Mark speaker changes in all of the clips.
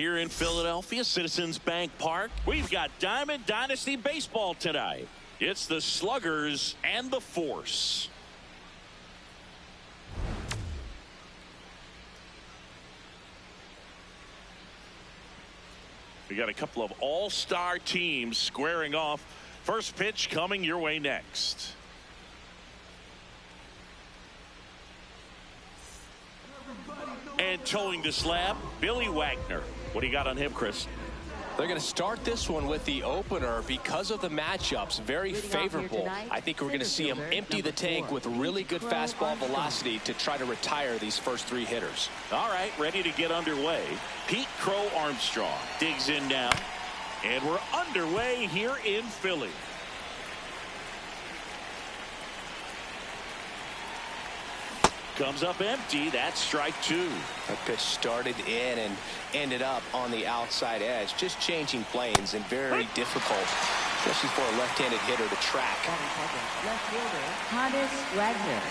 Speaker 1: Here in Philadelphia, Citizens Bank Park, we've got Diamond Dynasty Baseball tonight. It's the Sluggers and the Force. We got a couple of all-star teams squaring off. First pitch coming your way next. And towing the slab, Billy Wagner. What do you got on him, Chris?
Speaker 2: They're going to start this one with the opener because of the matchups. Very favorable. I think we're going to see him empty the tank with really good fastball velocity to try to retire these first three hitters.
Speaker 1: All right, ready to get underway. Pete Crow Armstrong digs in now. And we're underway here in Philly. Comes up empty. That's strike two.
Speaker 2: That pitch started in and ended up on the outside edge. Just changing planes and very difficult, especially for a left-handed hitter to track.
Speaker 3: Left fielder, Honus Wagner.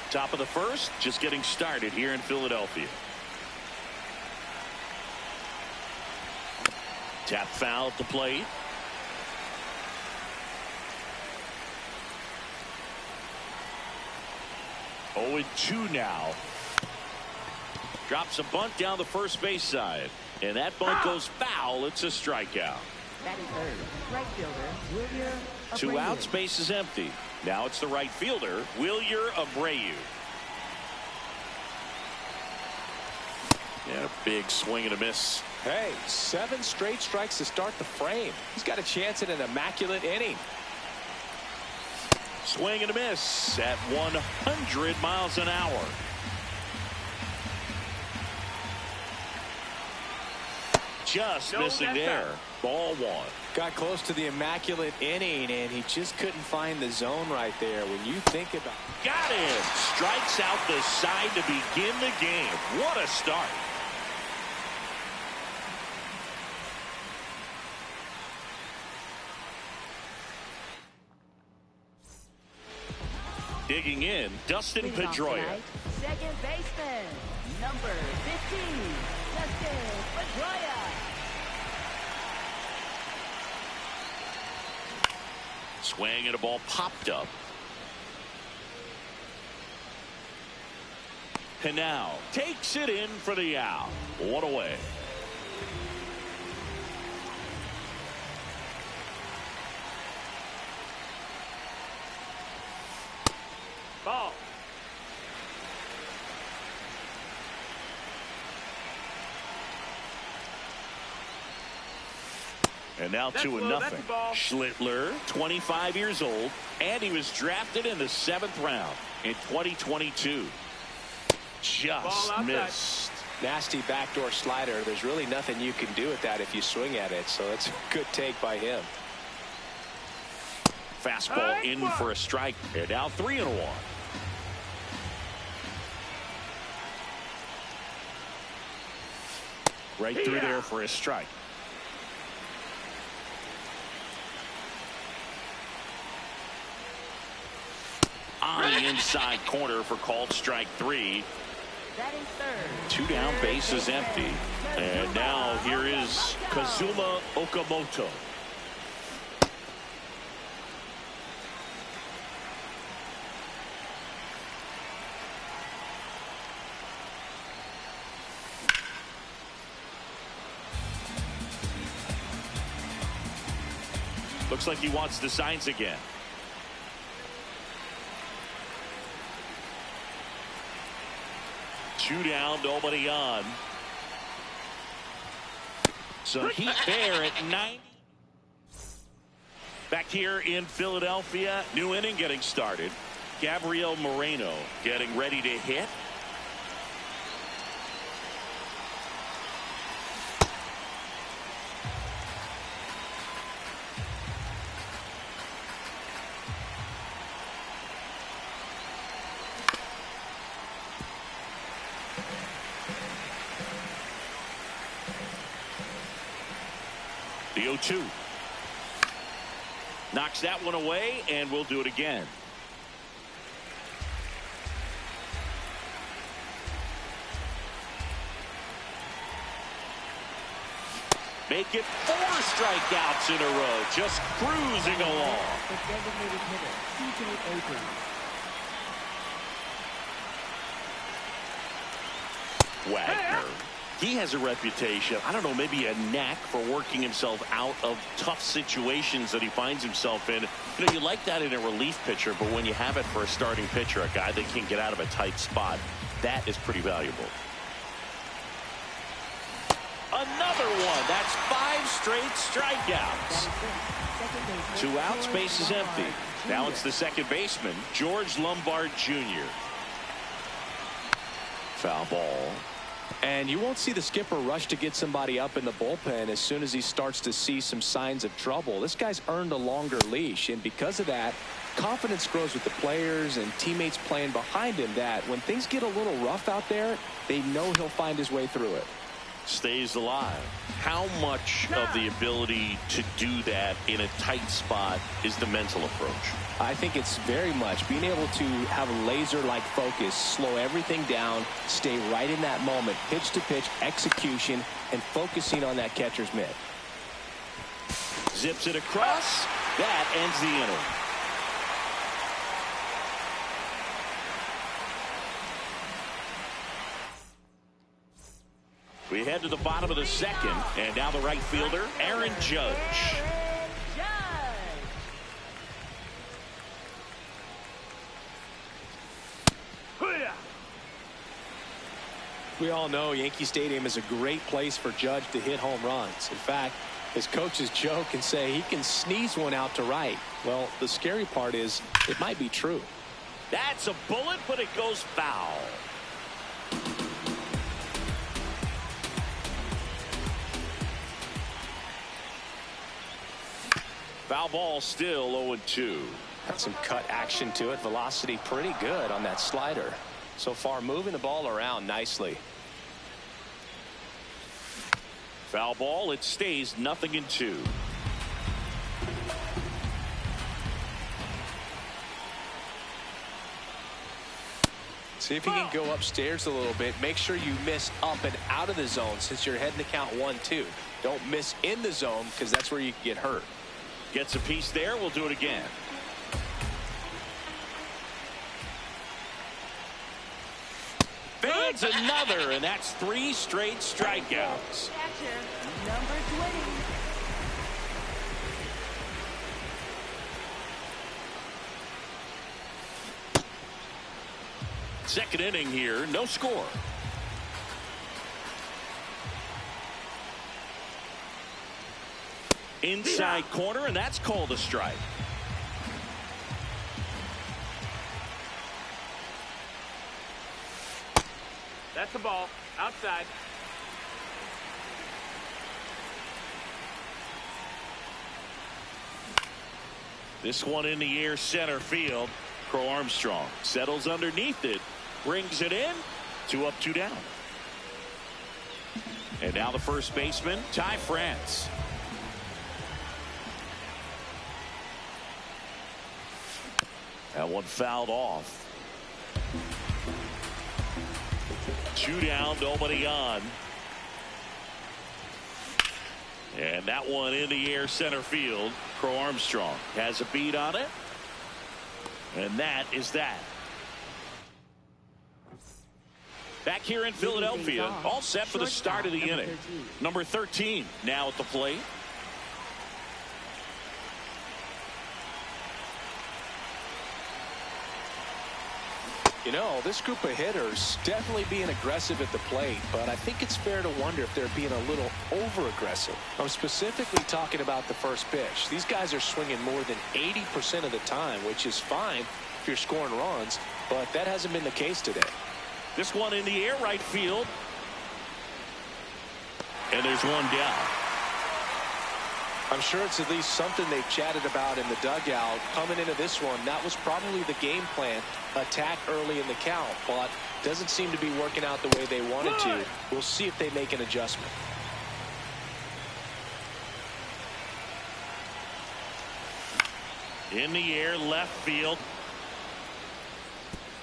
Speaker 1: Top of the first, just getting started here in Philadelphia. Tap foul at the plate. Oh, 2 now. Drops a bunt down the first base side. And that bunt goes foul. It's a strikeout.
Speaker 3: Batting third, right fielder, Wilyer Abreu.
Speaker 1: 2 outs, base is empty. Now it's the right fielder, Wilyer Abreu. And a big swing and a miss.
Speaker 2: Hey, 7 straight strikes to start the frame. He's got a chance at an immaculate inning.
Speaker 1: Swing and a miss at 100 miles an hour. Just missing there. Ball 1.
Speaker 2: Got close to the immaculate inning, and he just couldn't find the zone right there. When you think about it.
Speaker 1: Got him. Strikes out the side to begin the game. What a start. Digging in, Dustin Pedroia.
Speaker 3: Second baseman, number 15, Dustin Pedroia.
Speaker 1: Swing and a ball popped up. And now takes it in for the out. 1 away. Ball. And now 2-0. Schlittler, 25 years old, and he was drafted in the 7th round in 2022. Just missed.
Speaker 2: Nasty backdoor slider. There's really nothing you can do with that if you swing at it. So it's a good take by him.
Speaker 1: Fastball in for a strike. And now 3-1. Right through there for a strike. On the inside corner for called strike 3.
Speaker 3: Batting third.
Speaker 1: 2 down, base is empty. And now here is Kazuma Okamoto. Looks like he wants the signs again. Two down, nobody on. Some heat there at 90. Back here in Philadelphia, new inning getting started. Gabriel Moreno getting ready to hit. The 0-2. Knocks that one away, and we'll do it again. Make it 4 strikeouts in a row, just cruising along.
Speaker 3: The designated hitter, C.J. Abrams.
Speaker 1: Wagner. He has a reputation, I don't know, maybe a knack for working himself out of tough situations that he finds himself in. You know, you like that in a relief pitcher, but when you have it for a starting pitcher, a guy that can get out of a tight spot, that is pretty valuable. Another one. That's 5 straight strikeouts. 2 outs, base is empty. Now it's the second baseman, George Lombard Jr. Foul ball.
Speaker 2: And you won't see the skipper rush to get somebody up in the bullpen as soon as he starts to see some signs of trouble. This guy's earned a longer leash, and because of that, confidence grows with the players and teammates playing behind him, that when things get a little rough out there, they know he'll find his way through it.
Speaker 1: Stays alive. How much of the ability to do that in a tight spot is the mental approach?
Speaker 2: I think it's very much being able to have a laser-like focus, slow everything down, stay right in that moment, pitch to pitch execution, and focusing on that catcher's mitt.
Speaker 1: Zips it across. That ends the inning. We head to the bottom of the second, and now the right fielder, Aaron Judge.
Speaker 2: We all know Yankee Stadium is a great place for Judge to hit home runs. In fact, his coaches joke and say he can sneeze one out to right. Well, the scary part is it might be true.
Speaker 1: That's a bullet, but it goes foul. Foul ball, still 0-2.
Speaker 2: Got some cut action to it. Velocity pretty good on that slider. So far, moving the ball around nicely.
Speaker 1: Foul ball, it stays 0-2.
Speaker 2: See if you can go upstairs a little bit. Make sure you miss up and out of the zone since you're heading to count 1-2. Don't miss in the zone because that's where you can get hurt.
Speaker 1: Gets a piece there. We'll do it again. Fades another, and that's 3 straight strikeouts.
Speaker 3: Catcher, number 20.
Speaker 1: Second inning here, no score. Inside corner, and that's called a strike.
Speaker 4: That's the ball. Outside.
Speaker 1: This one in the air, center field. Crow Armstrong settles underneath it, brings it in. 2 up, 2 down. And now the first baseman, Ty France. That one fouled off. 2 down, nobody on. And that one in the air, center field. Crow Armstrong has a beat on it. And that is that. Back here in Philadelphia, all set for the start of the inning. Number 13 now at the plate.
Speaker 2: You know, this group of hitters definitely being aggressive at the plate, but I think it's fair to wonder if they're being a little over-aggressive. I'm specifically talking about the first pitch. These guys are swinging more than 80% of the time, which is fine if you're scoring runs, but that hasn't been the case today.
Speaker 1: This one in the air, right field. And there's one down.
Speaker 2: I'm sure it's at least something they've chatted about in the dugout. Coming into this one, that was probably the game plan. Attack early in the count, but doesn't seem to be working out the way they wanted to. We'll see if they make an adjustment.
Speaker 1: In the air, left field.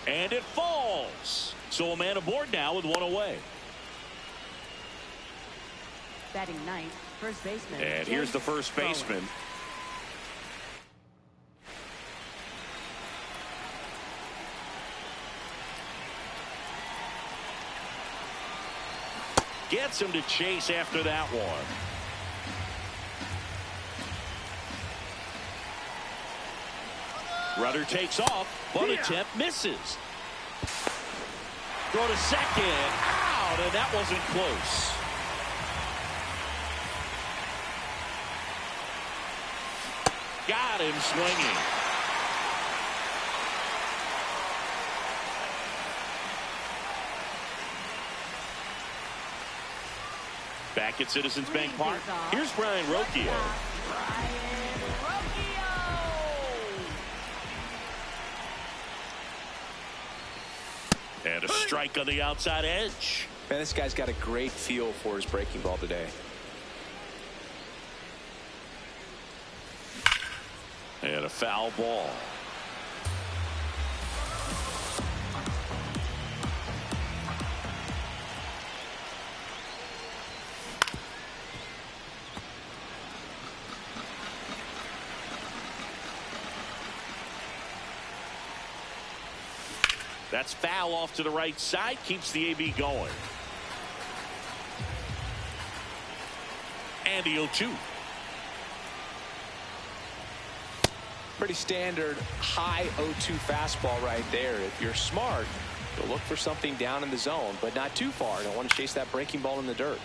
Speaker 1: And it falls. So a man aboard now with one away.
Speaker 3: Batting ninth, first baseman.
Speaker 1: And here's the first baseman. Gets him to chase after that one. Runner takes off. Bunt attempt misses. Throw to second. Out, and that wasn't close. Got him swinging. Back at Citizens Bank Park, here's Brian Rocchio. And a strike on the outside edge.
Speaker 2: Man, this guy's got a great feel for his breaking ball today.
Speaker 1: And a foul ball. That's foul off to the right side. Keeps the AB going. And the 0-2.
Speaker 2: Pretty standard high 0-2 fastball right there. If you're smart, you'll look for something down in the zone, but not too far. Don't want to chase that breaking ball in the dirt.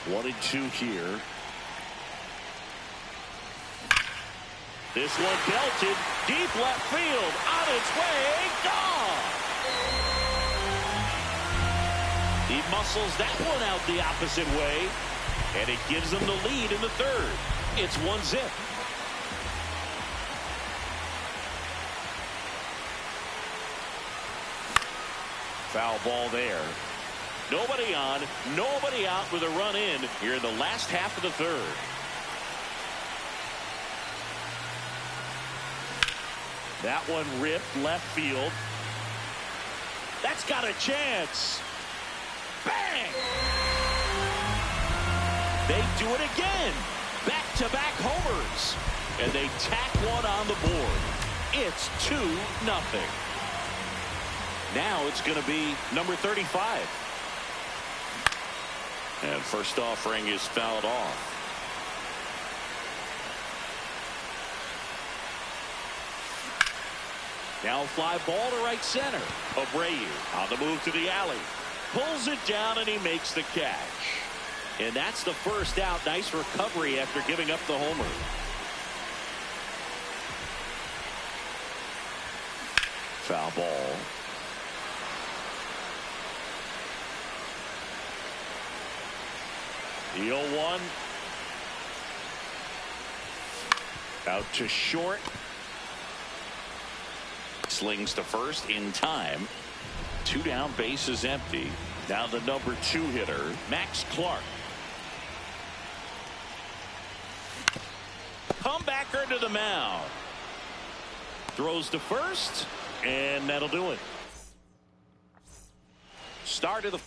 Speaker 1: 1-2 here. This one belted deep left field, on its way, gone. He muscles that one out the opposite way, and it gives them the lead in the third. It's 1-0. Foul ball there. Nobody on, nobody out with a run in here in the last half of the third. That one ripped left field. That's got a chance. Bang! They do it again. Back-to-back homers. And they tack one on the board. It's 2-0. Now it's going to be number 35. And first offering is fouled off. Now fly ball to right center. Abreu on the move to the alley. Pulls it down and he makes the catch. And that's the first out. Nice recovery after giving up the homer. Foul ball. The 0-1. Out to short. Slings to first in time. 2 down, bases empty. Now the number 2 hitter, Max Clark. Comebacker to the mound. Throws to first, and that'll do it. Start of the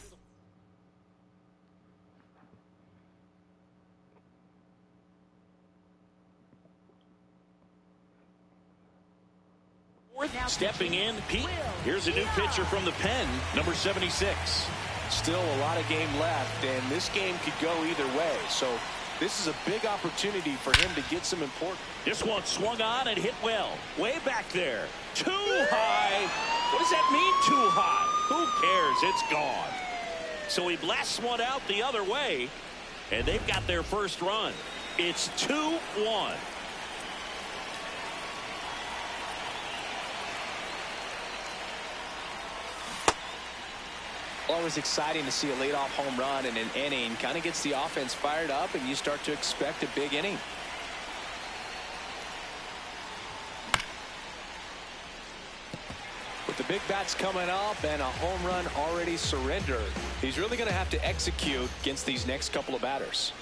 Speaker 1: stepping in, Pete. Here's a new pitcher from the pen, number 76.
Speaker 2: Still a lot of game left, and this game could go either way. So this is a big opportunity for him to get some important.
Speaker 1: This one swung on and hit well. Way back there. Too high. What does that mean, too high? Who cares? It's gone. So he blasts one out the other way, and they've got their first run. It's 2-1.
Speaker 2: Always exciting to see a leadoff home run in an inning. Kind of gets the offense fired up, and you start to expect a big inning. With the big bats coming up and a home run already surrendered, he's really going to have to execute against these next couple of batters.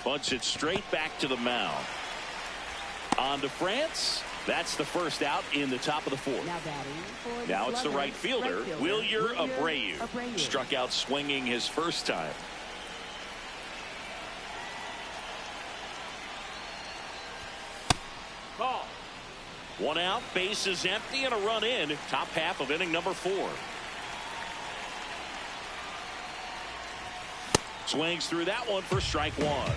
Speaker 1: Bunts it straight back to the mound. On to France. That's the first out in the top of the fourth. Now it's the right fielder, Wilyer Abreu. Struck out swinging his first time.
Speaker 4: Ball.
Speaker 1: One out, base is empty, and a run in. Top half of inning number 4. Swings through that one for strike 1.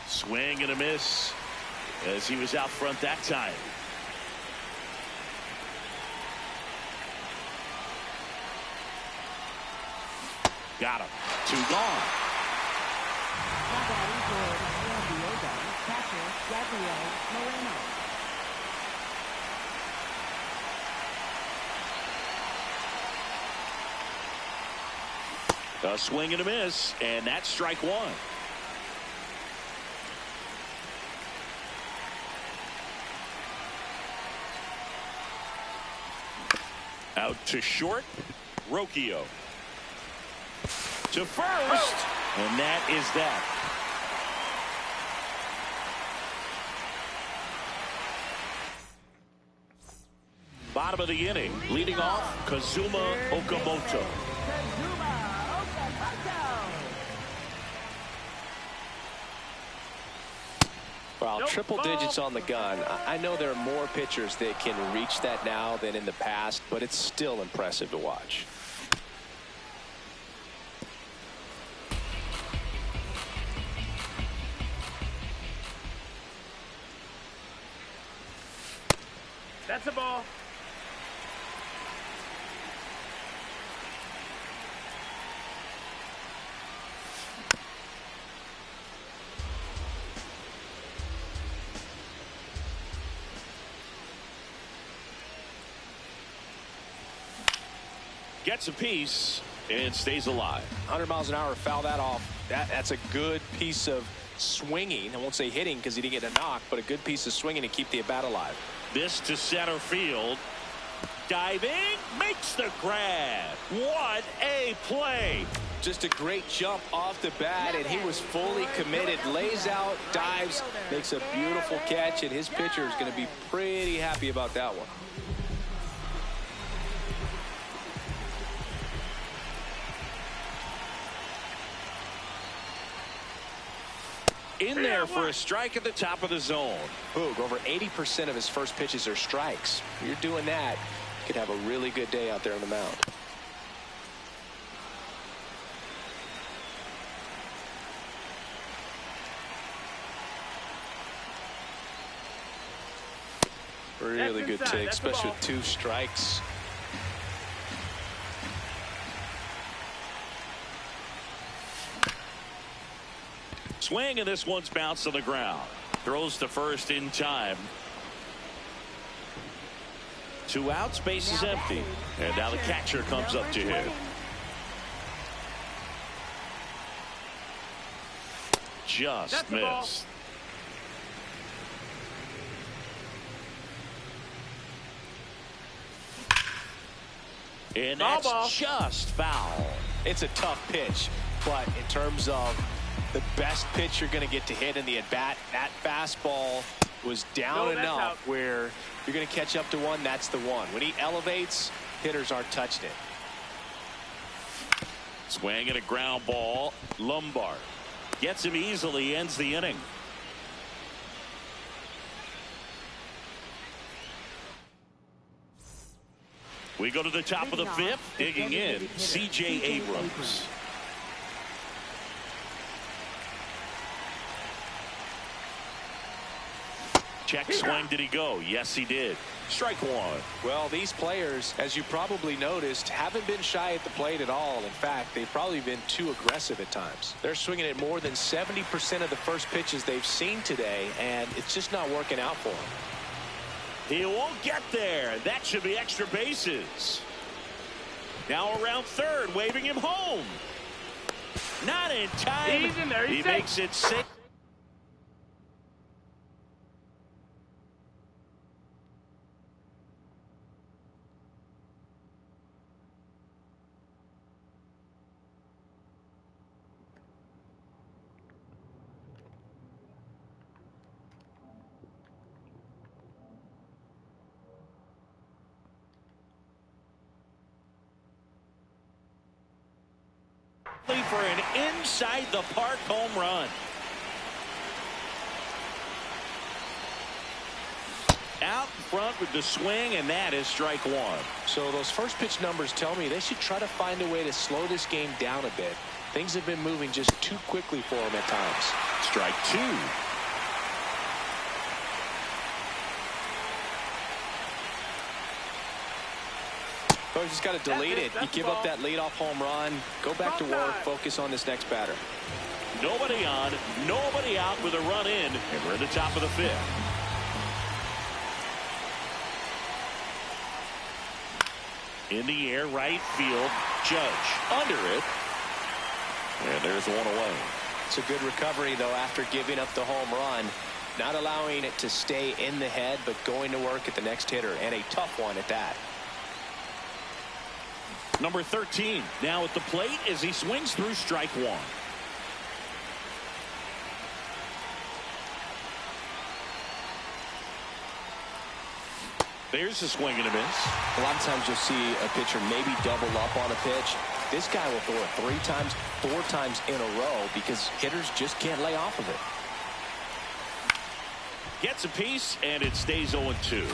Speaker 1: Swing and a miss as he was out front that time. Got him. 2 gone. A swing and a miss, and that's strike 1. Out to short, Rocchio. To first, and that is that. Bottom of the inning, leading off, Kazuma Okamoto.
Speaker 2: Well, triple digits on the gun. I know there are more pitchers that can reach that now than in the past, but it's still impressive to watch.
Speaker 4: That's a ball.
Speaker 1: Gets a piece and stays alive.
Speaker 2: 100 miles an hour, foul that off. That's a good piece of swinging. I won't say hitting because he didn't get a knock, but a good piece of swinging to keep the at bat alive.
Speaker 1: This to center field. Diving, makes the grab. What a play.
Speaker 2: Just a great jump off the bat, and he was fully committed. Lays out, dives, makes a beautiful catch, and his pitcher is going to be pretty happy about that one.
Speaker 1: In there for a strike at the top of the zone.
Speaker 2: Boog, over 80% of his first pitches are strikes. If you're doing that, you could have a really good day out there on the mound. Really good take, especially with 2 strikes.
Speaker 1: Swing, and this one's bounced on the ground. Throws to first in time. 2 outs, base is empty. And now the catcher comes up to hit. Just missed. And that's just foul.
Speaker 2: It's a tough pitch, but in terms of the best pitch you're going to get to hit in the at-bat, that fastball was down enough where you're going to catch up to one. That's the one. When he elevates, hitters aren't touching it.
Speaker 1: Swing and a ground ball. Lombard gets him easily, ends the inning. We go to the top of the 5th. Digging in, C.J. Abrams. Check swing. Did he go? Yes, he did. Strike 1.
Speaker 2: Well, these players, as you probably noticed, haven't been shy at the plate at all. In fact, they've probably been too aggressive at times. They're swinging at more than 70% of the first pitches they've seen today, and it's just not working out for them.
Speaker 1: He won't get there. That should be extra bases. Now around third, waving him home. Not in time.
Speaker 4: He's in there.
Speaker 1: He makes it 6. For an inside the park home run. Out front with the swing, and that is strike one.
Speaker 2: So those first pitch numbers tell me they should try to find a way to slow this game down a bit. Things have been moving just too quickly for them at times.
Speaker 1: Strike two.
Speaker 2: Oh, you just got to delete it. You give up that leadoff home run. Go back to work. Focus on this next batter.
Speaker 1: Nobody on, nobody out with a run in, and we're at the top of the fifth. In the air, right field. Judge under it. And there's one away.
Speaker 2: It's a good recovery, though, after giving up the home run. Not allowing it to stay in the head, but going to work at the next hitter, and a tough one at that.
Speaker 1: Number 13 now at the plate as he swings through strike one. There's a swing and a miss.
Speaker 2: A lot of times you'll see a pitcher maybe double up on a pitch. This guy will throw it 3 times, 4 times in a row because hitters just can't lay off of it.
Speaker 1: Gets a piece, and it stays 0-2.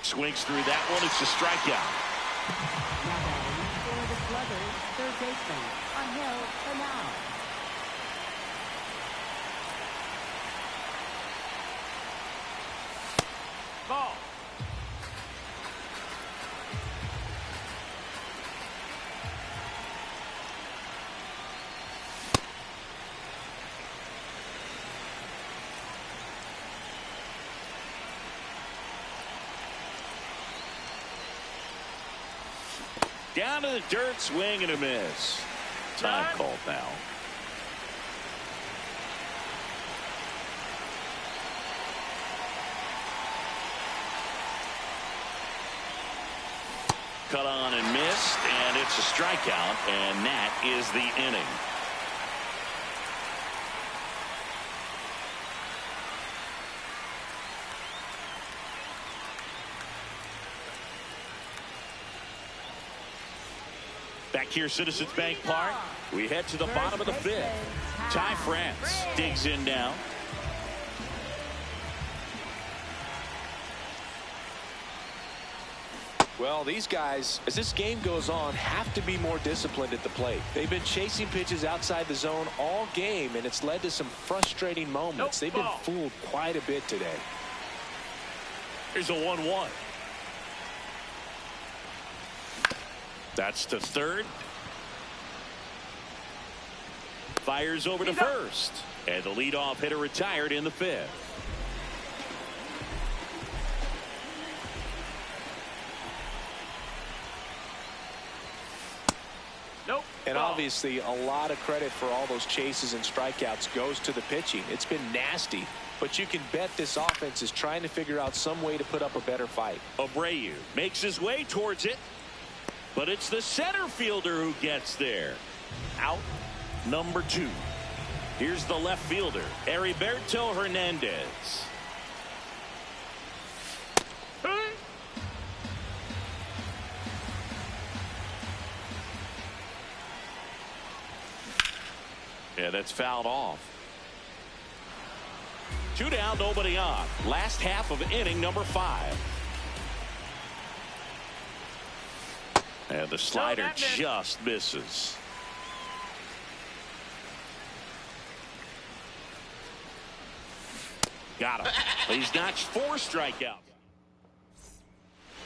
Speaker 1: Swings through that one. It's a strikeout.
Speaker 3: Now batting for the Sluggers, third baseman, Angel Canal.
Speaker 4: Ball.
Speaker 1: Down to the dirt, swing and a miss. Time called now. Cut on and missed, and it's a strikeout, and that is the inning. Back here, Citizens Bank Park, we head to the bottom of the fifth. Ty France digs in now.
Speaker 2: Well, these guys, as this game goes on, have to be more disciplined at the plate. They've been chasing pitches outside the zone all game, and it's led to some frustrating moments. They've been fooled quite a bit today.
Speaker 1: Here's a 1-1. That's to third. Fires over to first. And the leadoff hitter retired in the fifth.
Speaker 4: Nope.
Speaker 2: And obviously a lot of credit for all those chases and strikeouts goes to the pitching. It's been nasty, but you can bet this offense is trying to figure out some way to put up a better fight.
Speaker 1: Abreu makes his way towards it, but it's the center fielder who gets there. Out number 2. Here's the left fielder, Heriberto Hernandez. Yeah, that's fouled off. 2 down, nobody on. Last half of inning number 5. And the slider just misses. Got him. He's notched 4 strikeouts.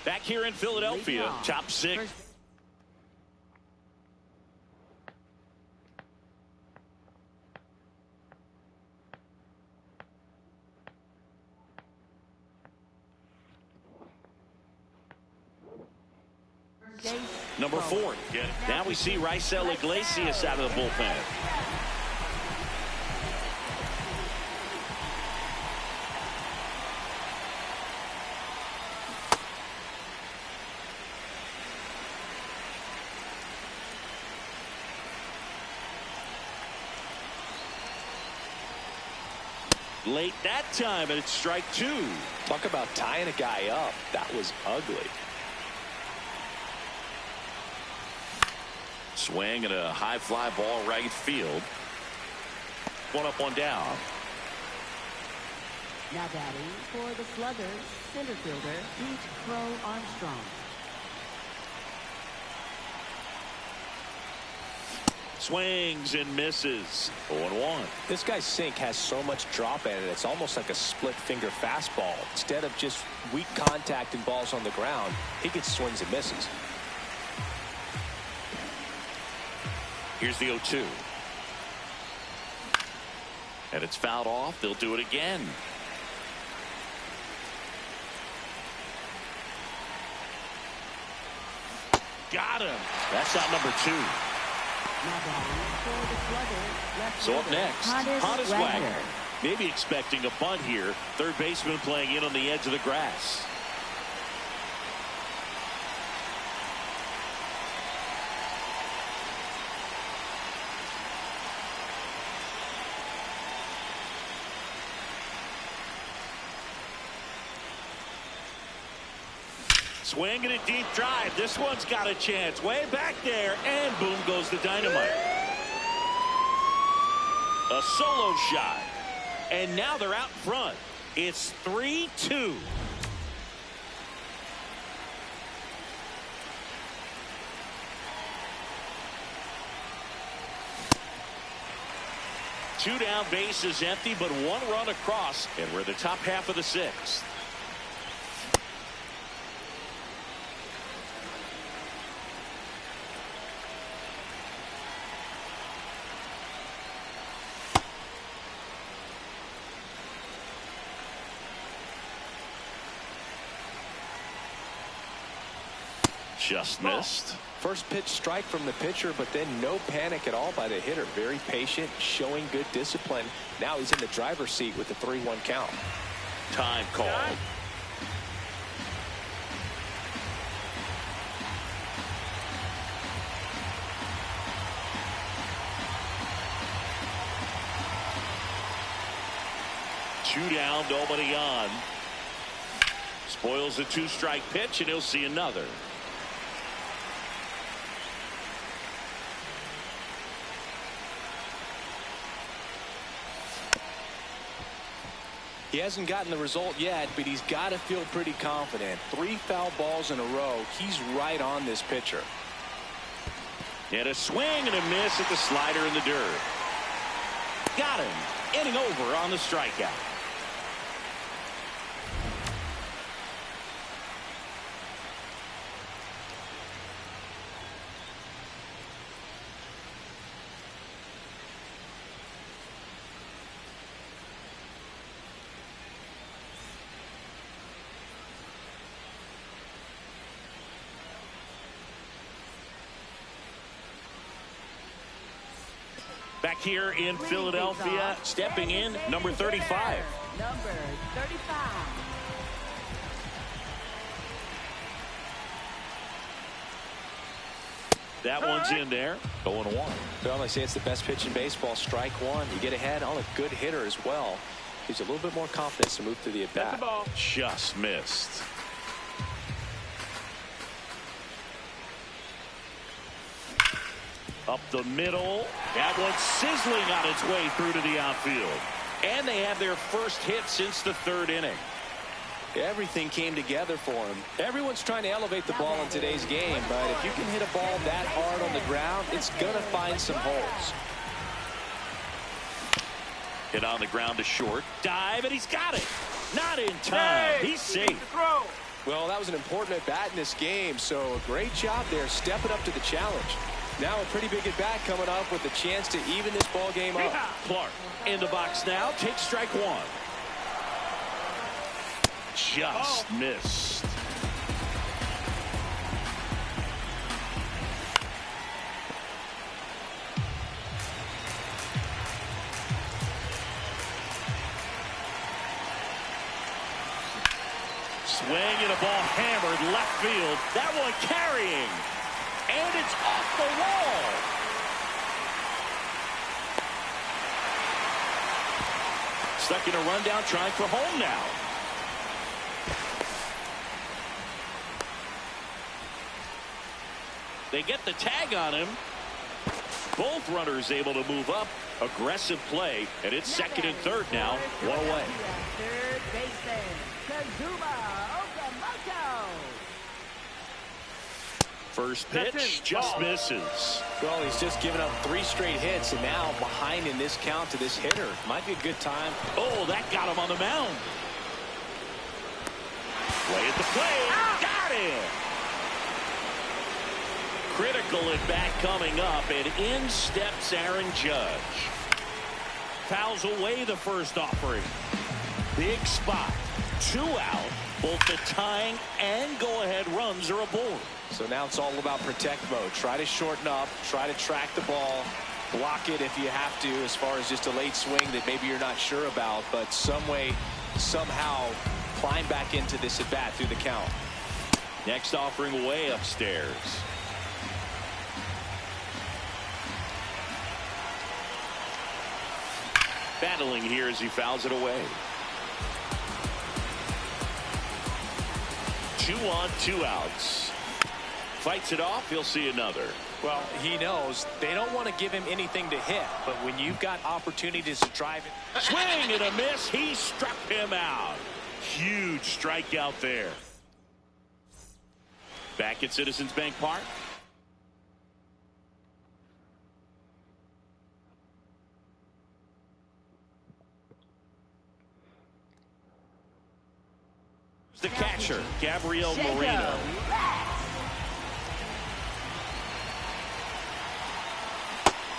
Speaker 1: Back here in Philadelphia, top 6. Number 4. Now we see Raisel Iglesias out of the bullpen. Late that time, and it's strike two.
Speaker 2: Talk about tying a guy up. That was ugly.
Speaker 1: Swing and a high fly ball right field. One up, one down.
Speaker 3: Now batting for the Sluggers, center fielder Pete Crow Armstrong.
Speaker 1: Swings and misses. 0-1.
Speaker 2: This guy's sink has so much drop in it. It's almost like a split finger fastball. Instead of just weak contact and balls on the ground, he gets swings and misses.
Speaker 1: Here's the 0-2. And it's fouled off. They'll do it again. Got him. That's out number 2.
Speaker 3: Now batting for the Sluggers, left
Speaker 1: So up
Speaker 3: fielder,
Speaker 1: next,
Speaker 3: Honus
Speaker 1: Wagner.
Speaker 3: Wagner.
Speaker 1: Maybe expecting a bunt here. Third baseman playing in on the edge of the grass. Swinging a deep drive. This one's got a chance. Way back there. And boom goes the dynamite. A solo shot. And now they're out front. It's 3-2. Two down, bases empty, but one run across. And we're the top half of the 6th. Just missed.
Speaker 2: First pitch strike from the pitcher, but then no panic at all by the hitter. Very patient, showing good discipline. Now he's in the driver's seat with the 3-1 count.
Speaker 1: Time call. Two down, nobody on. Spoils the 2-strike pitch, and he'll see another.
Speaker 2: He hasn't gotten the result yet, but he's got to feel pretty confident. 3 foul balls in a row. He's right on this pitcher.
Speaker 1: And a swing and a miss at the slider in the dirt. Got him. Inning over on the strikeout. Back here in Philadelphia, stepping in, number 35.
Speaker 3: Number 35.
Speaker 1: That one's in there. 0-1.
Speaker 2: Well, I say it's the best pitch in baseball. Strike one. You get ahead on a good hitter as well. Gives you a little bit more confidence to move to the at-bat.
Speaker 1: Just missed. Up the middle. That one's sizzling on its way through to the outfield. And they have their first hit since the 3rd inning.
Speaker 2: Everything came together for him. Everyone's trying to elevate the ball in today's game, but if you can hit a ball that hard on the ground, it's going to find some holes.
Speaker 1: Hit on the ground to short. Dive, and he's got it. Not in time. He's safe.
Speaker 2: Well, that was an important at-bat in this game, so a great job there stepping up to the challenge. Now a pretty big at-bat coming up with a chance to even this ball game up.
Speaker 1: Clark in the box now. Takes strike one. Just missed. Swing and a ball hammered left field. That one carrying. And it's off the wall. stuck in a rundown, trying for home now. They get the tag on him. Both runners able to move up. Aggressive play, and it's second and third now. One away.
Speaker 3: Third baseman, Kazuma Okamoto.
Speaker 1: First pitch just misses.
Speaker 2: Well, he's just given up 3 straight hits, and now behind in this count to this hitter. Might be a good time.
Speaker 1: Oh, that got him on the mound. Play at the plate. Got him. Critical at bat coming up, and in steps Aaron Judge. Fouls away the first offering. Big spot. 2 out. Both the tying and go-ahead runs are aboard.
Speaker 2: So now it's all about protect mode. Try to shorten up. Try to track the ball. Block it if you have to, as far as just a late swing that maybe you're not sure about. But some way, somehow, climb back into this at-bat through the count.
Speaker 1: Next offering way upstairs. Battling here as he fouls it away. 2 on, 2 outs. Fights it off. He'll see another.
Speaker 2: Well, he knows they don't want to give him anything to hit, but when you've got opportunities to drive it.
Speaker 1: Swing and a miss. He struck him out. Huge strikeout there. Back at Citizens Bank Park. The catcher, Gabriel Moreno.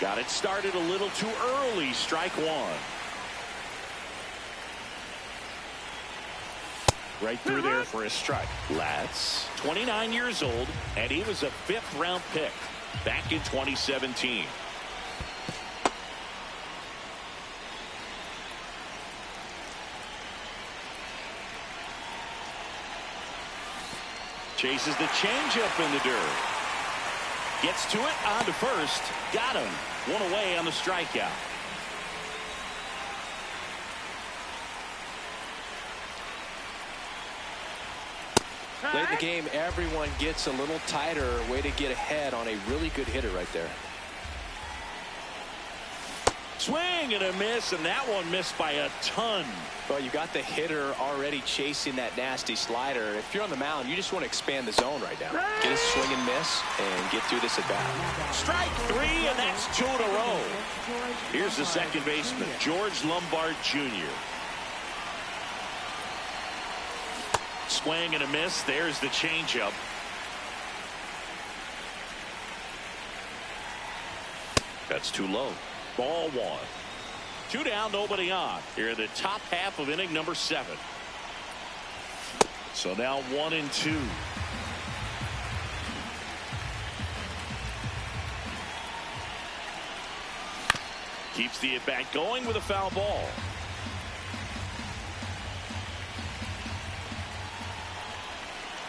Speaker 1: Got it started a little too early. Strike 1. Right through there for a strike. Latz, 29 years old, and he was a 5th-round pick back in 2017. Chases the changeup in the dirt. Gets to it, on to first. Got him. 1 away on the strikeout.
Speaker 2: Late in the game, everyone gets a little tighter. Way to get ahead on a really good hitter right there.
Speaker 1: Swing and a miss, and that one missed by a ton.
Speaker 2: Well, you got the hitter already chasing that nasty slider. If you're on the mound, you just want to expand the zone right now. Get a swing and miss and get through this at bat.
Speaker 1: Strike 3, and that's 2 in a row. Here's the second baseman, George Lombard Jr. Swing and a miss. There's the changeup. That's too low. Ball 1. 2 down, nobody on. Here in the top half of inning number 7. So now 1 and 2. Keeps the at-bat going with a foul ball.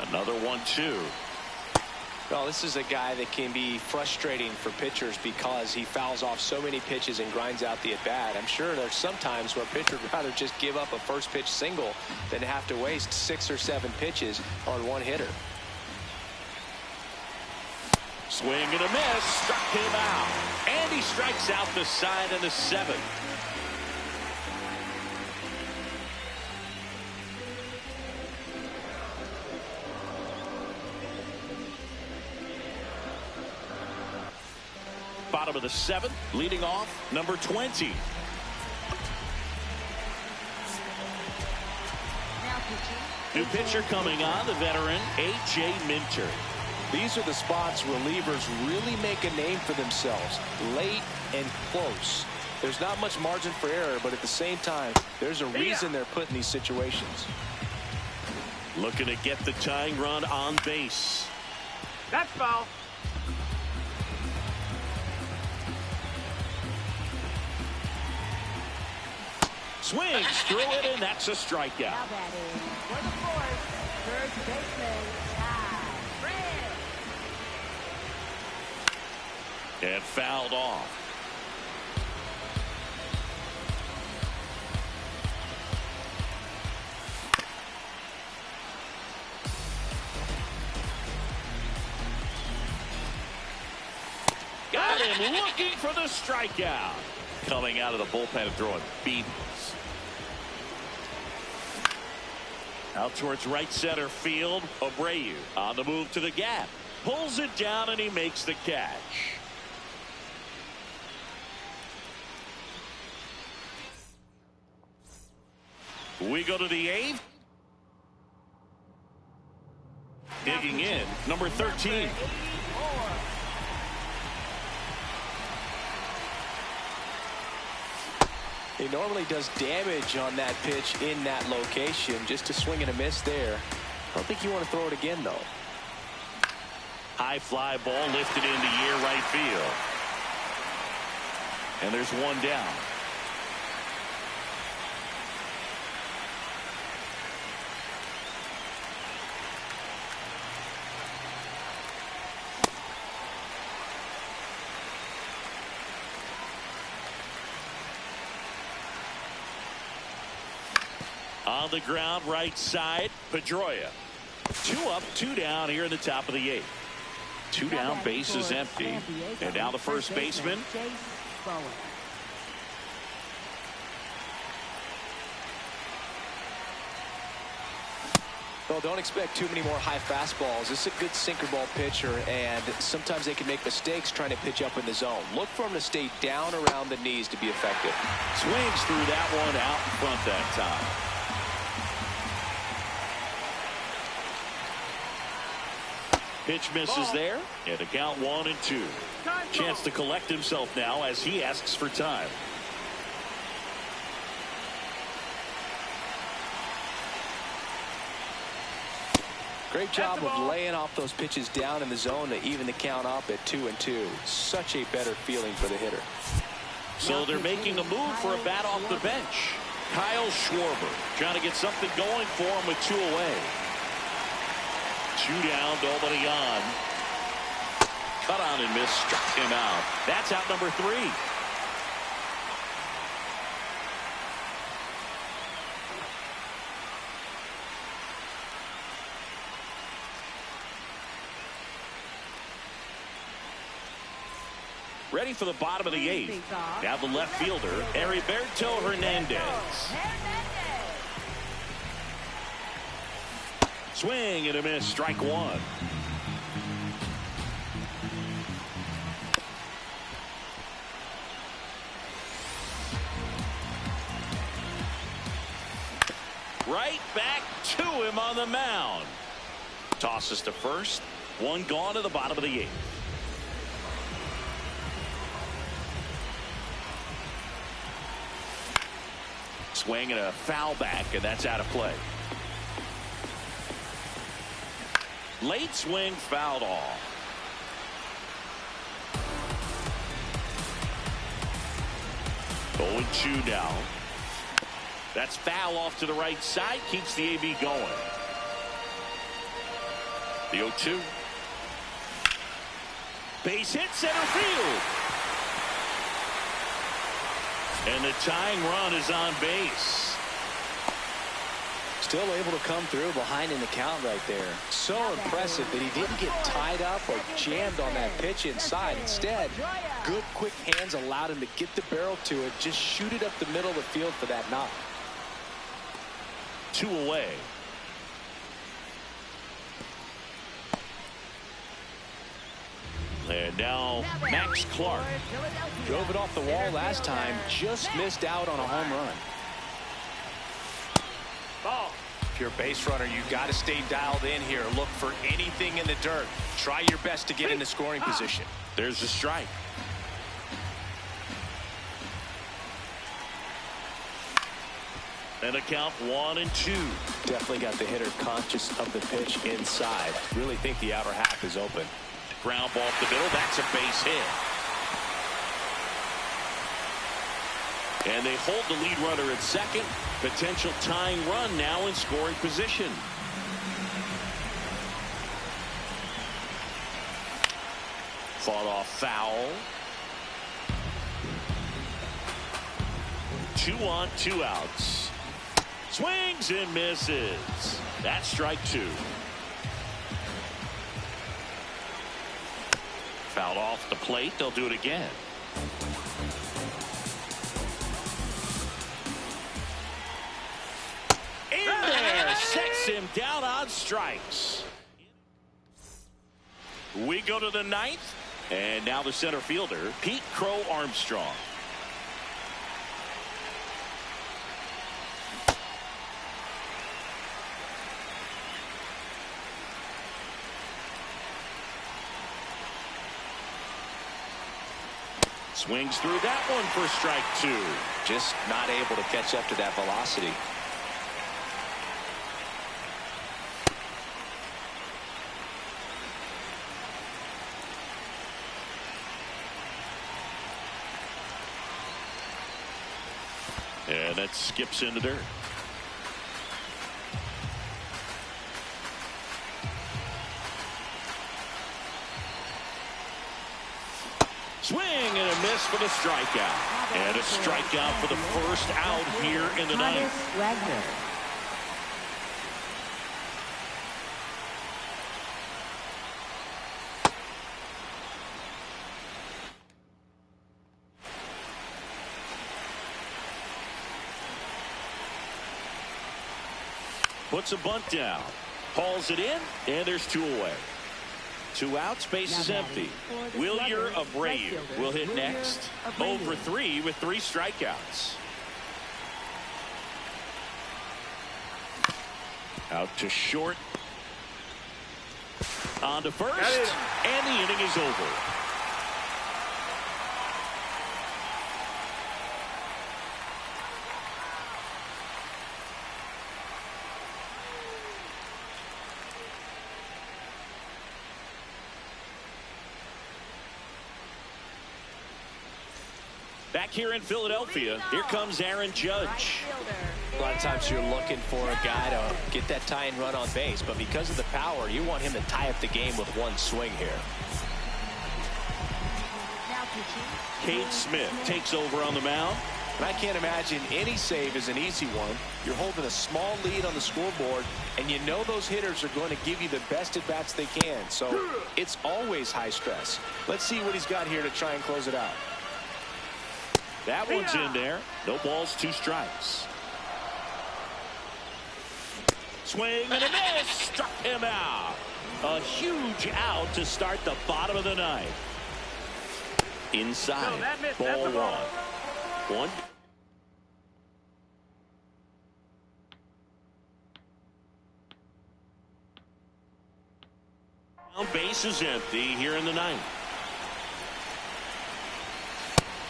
Speaker 1: Another 1-2.
Speaker 2: Well, this is a guy that can be frustrating for pitchers because he fouls off so many pitches and grinds out the at-bat. I'm sure there's some times where a pitcher would rather just give up a first pitch single than have to waste 6 or 7 pitches on one hitter.
Speaker 1: Swing and a miss. Struck him out. And he strikes out the side of the 7th. Bottom of the 7th, leading off, number 20. New pitcher coming on, the veteran, A.J. Minter.
Speaker 2: These are the spots relievers really make a name for themselves, late and close. There's not much margin for error, but at the same time, there's a reason they're put in these situations.
Speaker 1: Looking to get the tying run on base.
Speaker 4: That's foul.
Speaker 1: Swings through it, and that's a strikeout.
Speaker 3: Now batting for the 4th, first baseman, Ty France.
Speaker 1: And fouled off. arm looking for the strikeout. Coming out of the bullpen and throwing beans. Out towards right center field. Abreu on the move to the gap. Pulls it down and he makes the catch. We go to the 8th. Digging in, number 13.
Speaker 2: He normally does damage on that pitch in that location. Just a swing and a miss there. I don't think you want to throw it again, though.
Speaker 1: High fly ball lifted into near right field. And there's one down. On the ground, right side, Pedroia. 2 up, 2 down here in the top of the 8th. 2 down, base is empty. And now the first baseman.
Speaker 2: Well, don't expect too many more high fastballs. This is a good sinker ball pitcher, and sometimes they can make mistakes trying to pitch up in the zone. Look for him to stay down around the knees to be effective.
Speaker 1: Swings through that one out in front that time. Pitch misses there, and a count 1-2. Chance to collect himself now as he asks for time.
Speaker 2: Great job of laying off those pitches down in the zone to even the count up at 2-2. Such a better feeling for the hitter.
Speaker 1: So they're making a move for a bat off the bench. Kyle Schwarber trying to get something going for him with 2 away. 2 down, nobody on. Cut on and miss, struck him out. That's out number 3. Ready for the bottom of the 8th. Now the left fielder, Heriberto Hernandez. Swing and a miss, strike 1. Right back to him on the mound. Tosses to first. 1 gone to the bottom of the 8th. Swing and a foul back, and that's out of play. Late swing, fouled off. Oh, 2 now. That's foul off to the right side, keeps the AB going. The 0-2. Base hit, center field. And the tying run is on base.
Speaker 2: Still able to come through behind in the count right there. So impressive that he didn't get tied up or jammed on that pitch inside. Instead, good quick hands allowed him to get the barrel to it, just shoot it up the middle of the field for that knock.
Speaker 1: 2 away. And now Max Clark.
Speaker 2: Drove it off the wall last time, just missed out on a home run.
Speaker 4: Ball.
Speaker 2: If you're a base runner, you've got to stay dialed in here. Look for anything in the dirt. Try your best to get into scoring position.
Speaker 1: There's the strike. And a count 1-2.
Speaker 2: Definitely got the hitter conscious of the pitch inside. Really think the outer half is open.
Speaker 1: Ground ball up the middle. That's a base hit. And they hold the lead runner at second. Potential tying run now in scoring position. Fought off foul. 2 on, 2 outs. Swings and misses. That's strike 2. Fouled off the plate. They'll do it again. In there. Sets him down on strikes. We go to the ninth. And now the center fielder, Pete Crow Armstrong. Swings through that one for strike two.
Speaker 2: Just not able to catch up to that velocity.
Speaker 1: And that skips into dirt. Swing and a miss for the strikeout. And a strikeout for the first out here in the ninth.
Speaker 3: Wagner.
Speaker 1: Puts a bunt down. Hauls it in, and there's two away. 2 outs, base is empty. Wilyer Abreu will hit next. 0 for 3 with 3 strikeouts. Out to short. On to first, and the inning is over. Back here in Philadelphia, here comes Aaron Judge.
Speaker 2: A lot of times you're looking for a guy to get that tying run on base, but because of the power, you want him to tie up the game with one swing here.
Speaker 1: Cade Smith takes over on the mound.
Speaker 2: And I can't imagine any save is an easy one. You're holding a small lead on the scoreboard, and you know those hitters are going to give you the best at-bats they can. So it's always high stress. Let's see what he's got here to try and close it out.
Speaker 1: That one's in there. No balls, 2 strikes. Swing and a miss. Struck him out. A huge out to start the bottom of the ninth. Inside. Ball 1. Base is empty here in the ninth.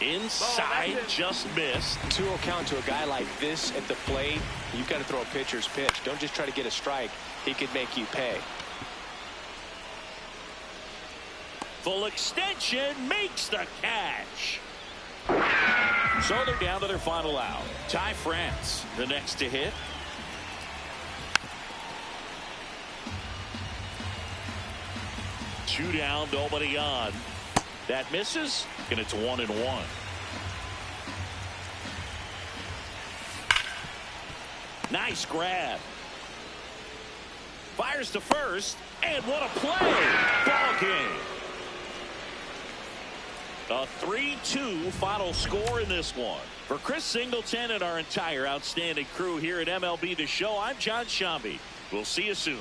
Speaker 1: Inside, just missed.
Speaker 2: 2-0 count to a guy like this at the plate. You've got to throw a pitcher's pitch. Don't just try to get a strike. He could make you pay.
Speaker 1: Full extension makes the catch. So they're down to their final out. Ty France, the next to hit. Two down, nobody on. That misses, and it's 1-1. Nice grab. Fires to first, and what a play! Ball game. A 3-2 final score in this one. For Chris Singleton and our entire outstanding crew here at MLB The Show, I'm John Shambi. We'll see you soon.